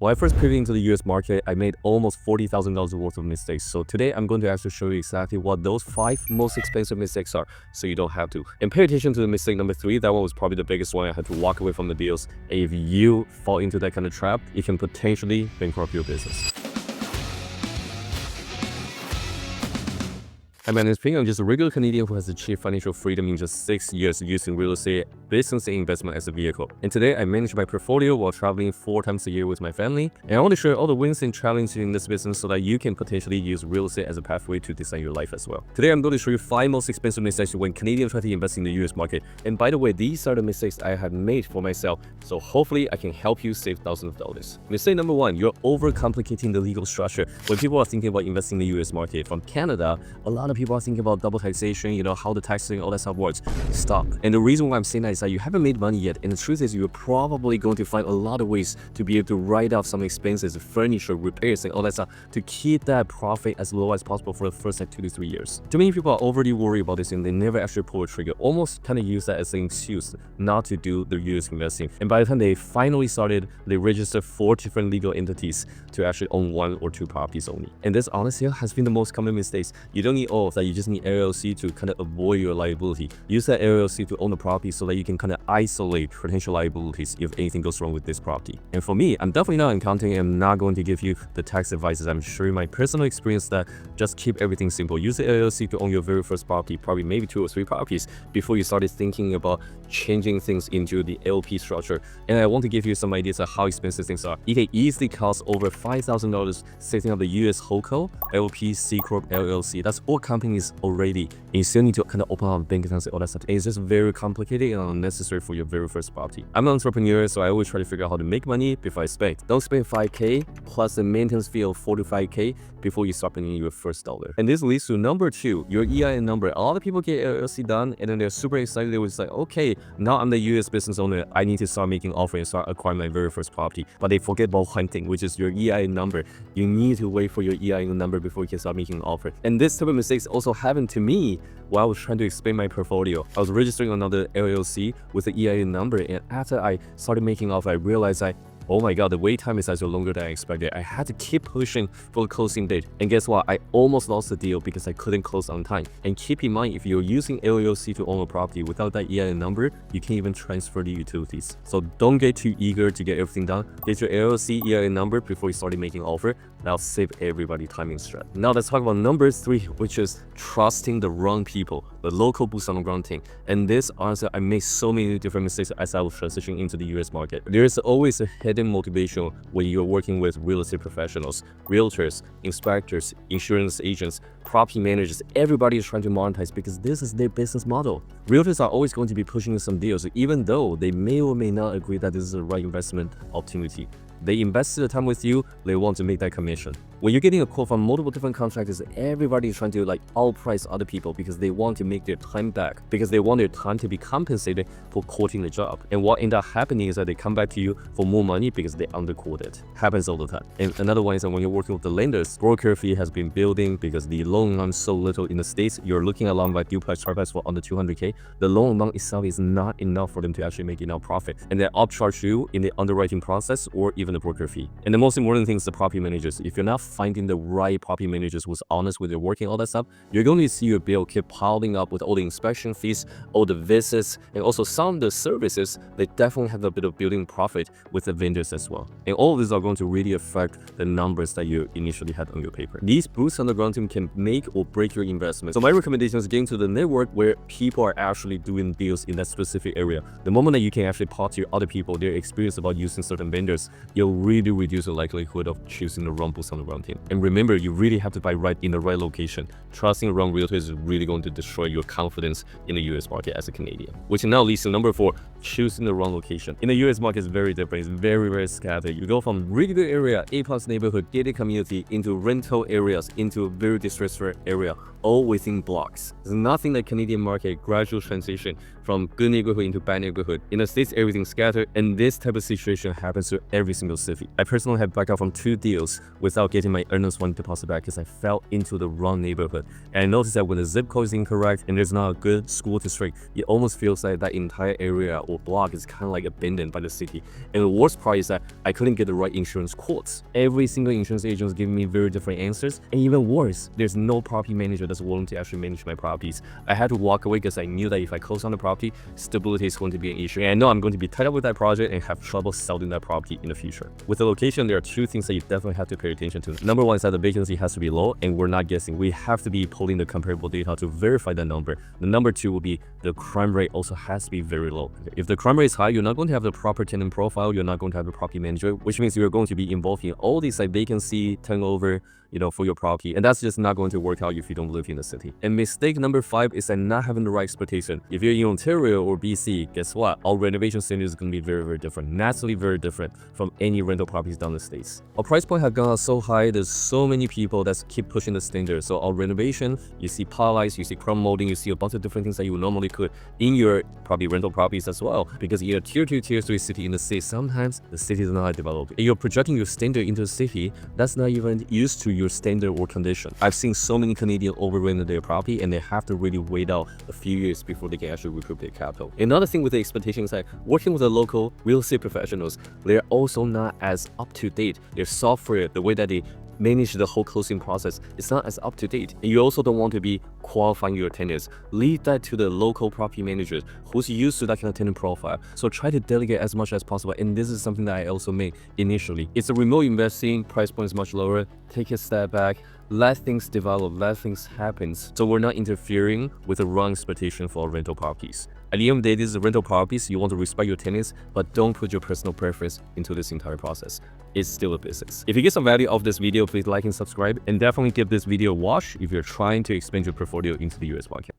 When I first pivoted into the US market, I made almost $40,000 worth of mistakes. So today I'm going to actually show you exactly what those 5 most expensive mistakes are, so you don't have to. And pay attention to the mistake number 3. That one was probably the biggest one. I had to walk away from the deals. And if you fall into that kind of trap, it can potentially bankrupt your business. Hi, my name is Ping. I'm just a regular Canadian who has achieved financial freedom in just 6 years using real estate, business, and investment as a vehicle. And today I manage my portfolio while traveling 4 times a year with my family. And I want to share all the wins and challenges in this business so that you can potentially use real estate as a pathway to design your life as well. Today I'm going to show you 5 most expensive mistakes when Canadians try to invest in the US market. And by the way, these are the mistakes I have made for myself. So hopefully I can help you save thousands of dollars. Mistake number 1, you're overcomplicating the legal structure. When people are thinking about investing in the US market from Canada, a lot of people are thinking about double taxation, how the taxing, all that stuff works. Stop. And the reason why I'm saying that is that you haven't made money yet. And the truth is you're probably going to find a lot of ways to be able to write off some expenses, furniture, repairs, and all that stuff to keep that profit as low as possible for the first 2 to 3 years. Too many people are already worried about this and they never actually pull a trigger, almost kind of use that as an excuse not to do the US investing. And by the time they finally started, they registered 4 different legal entities to actually own 1 or 2 properties only. And this honestly has been the most common mistakes. You don't need all of that, you just need LLC to kind of avoid your liability. Use that LLC to own the property so that you can kind of isolate potential liabilities if anything goes wrong with this property. And for me, I'm definitely not an accountant and I'm not going to give you the tax advice. I'm sharing my personal experience that just keep everything simple. Use the LLC to own your very first property, probably maybe 2 or 3 properties before you started thinking about changing things into the LP structure. And I want to give you some ideas of how expensive things are. It can easily cost over $5,000 setting up the US Holdco, LP, C Corp, LLC. That's all companies already. And you still need to kind of open up bank accounts and all that stuff. And it's just very complicated and unnecessary for your very first property. I'm an entrepreneur, so I always try to figure out how to make money before I spend. Don't spend $5K plus a maintenance fee of $4 to $5K before you start spending your first dollar. And this leads to number 2, your EIN number. A lot of people get LLC done and then they're super excited. They was like, okay, now I'm the US business owner. I need to start making offers and start acquiring my very first property. But they forget about one thing, which is your EIN number. You need to wait for your EIN number before you can start making an offer. And this type of mistakes also happened to me while I was trying to expand my portfolio. I was registering another LLC with the EIN number, and after I started making offer, I realized oh my god, the wait time is actually longer than I expected. I had to keep pushing for the closing date. And guess what? I almost lost the deal because I couldn't close on time. And keep in mind, if you're using LLC to own a property without that EIN number, you can't even transfer the utilities. So don't get too eager to get everything done. Get your LLC EIN number before you start making offer. That'll save everybody time and stress. Now let's talk about number 3, which is trusting the wrong people, the local boots on the ground thing. And this, honestly, I made so many different mistakes as I was transitioning into the US market. There's always a hidden motivation when you're working with real estate professionals, realtors, inspectors, insurance agents, property managers. Everybody is trying to monetize because this is their business model. Realtors are always going to be pushing some deals, even though they may or may not agree that this is the right investment opportunity. They invested the time with you, they want to make that commission. When you're getting a quote from multiple different contractors, everybody is trying to outprice other people because they want to make their time back, because they want their time to be compensated for quoting the job. And what ends up happening is that they come back to you for more money because they underquoted. Happens all the time. And another one is that when you're working with the lenders, broker fee has been building because the loan amount is so little in the States. You're looking at loan by duplex, triplex for under 200K. The loan amount itself is not enough for them to actually make enough profit. And they upcharge you in the underwriting process or even the broker fee. And the most important thing is the property managers. If you're not finding the right property managers who's honest with their working, all that stuff, you're going to see your bill keep piling up with all the inspection fees, all the visits, and also some of the services. They definitely have a bit of building profit with the vendors as well. And all of these are going to really affect the numbers that you initially had on your paper. These boots on the ground team can make or break your investment. So my recommendation is getting to the network where people are actually doing deals in that specific area. The moment that you can actually talk to other people, their experience about using certain vendors, you'll really reduce the likelihood of choosing the wrong boots on the ground team. And remember, you really have to buy right in the right location. Trusting the wrong realtor is really going to destroy your confidence in the US market as a Canadian. Which now leads to number 4, choosing the wrong location. In the US market, it's very different. It's very, very scattered. You go from really good area, A+ neighborhood, gated community, into rental areas, into a very distressed area, all within blocks. There's nothing like Canadian market, gradual transition from good neighborhood into bad neighborhood. In the States, everything's scattered, and this type of situation happens to every single city. I personally have backed out from 2 deals without getting my earnest money deposit back because I fell into the wrong neighborhood. And I noticed that when the zip code is incorrect and there's not a good school district, it almost feels like that entire area or block is kind of like abandoned by the city. And the worst part is that I couldn't get the right insurance quotes. Every single insurance agent was giving me very different answers, and even worse, there's no property manager that's willing to actually manage my properties. I had to walk away because I knew that if I close on the property, stability is going to be an issue, and I know I'm going to be tied up with that project and have trouble selling that property in the future. With the location, there are 2 things that you definitely have to pay attention to. Number 1 is that the vacancy has to be low, and we're not guessing. We have to be pulling the comparable data to verify that number. The number 2 will be the crime rate also has to be very low. If the crime rate is high, you're not going to have the proper tenant profile, you're not going to have the property manager, which means you're going to be involved in all these like vacancy, turnover, for your property, and that's just not going to work out if you don't live in the city. And mistake number 5 is that not having the right expectation. If you're in Ontario or BC, guess what? Our renovation standard is going to be very, very different, naturally very different from any rental properties down the States. Our price point have gone up so high, there's so many people that keep pushing the standard. So our renovation, you see polish, you see chrome molding, you see a bunch of different things that you normally could in your probably rental properties as well. Because in a tier 2, tier 3 city in the States, sometimes the city is not developed. And you're projecting your standard into a city that's not even used to your standard or condition. I've seen so many Canadians over-rent their property, and they have to really wait out a few years before they can actually recoup their capital. Another thing with the expectations is that working with the local real estate professionals, they're also not as up to date. Their software, the way that they manage the whole closing process, it's not as up to date. And you also don't want to be qualifying your tenants. Leave that to the local property managers who's used to that kind of tenant profile. So try to delegate as much as possible. And this is something that I also made initially. It's a remote investing, price point is much lower. Take a step back, let things develop, let things happen. So we're not interfering with the wrong expectation for rental properties. At the end of the day, this is rental properties. You want to respect your tenants, but don't put your personal preference into this entire process. It's still a business. If you get some value of this video, please like and subscribe, and definitely give this video a watch if you're trying to expand your portfolio into the US market.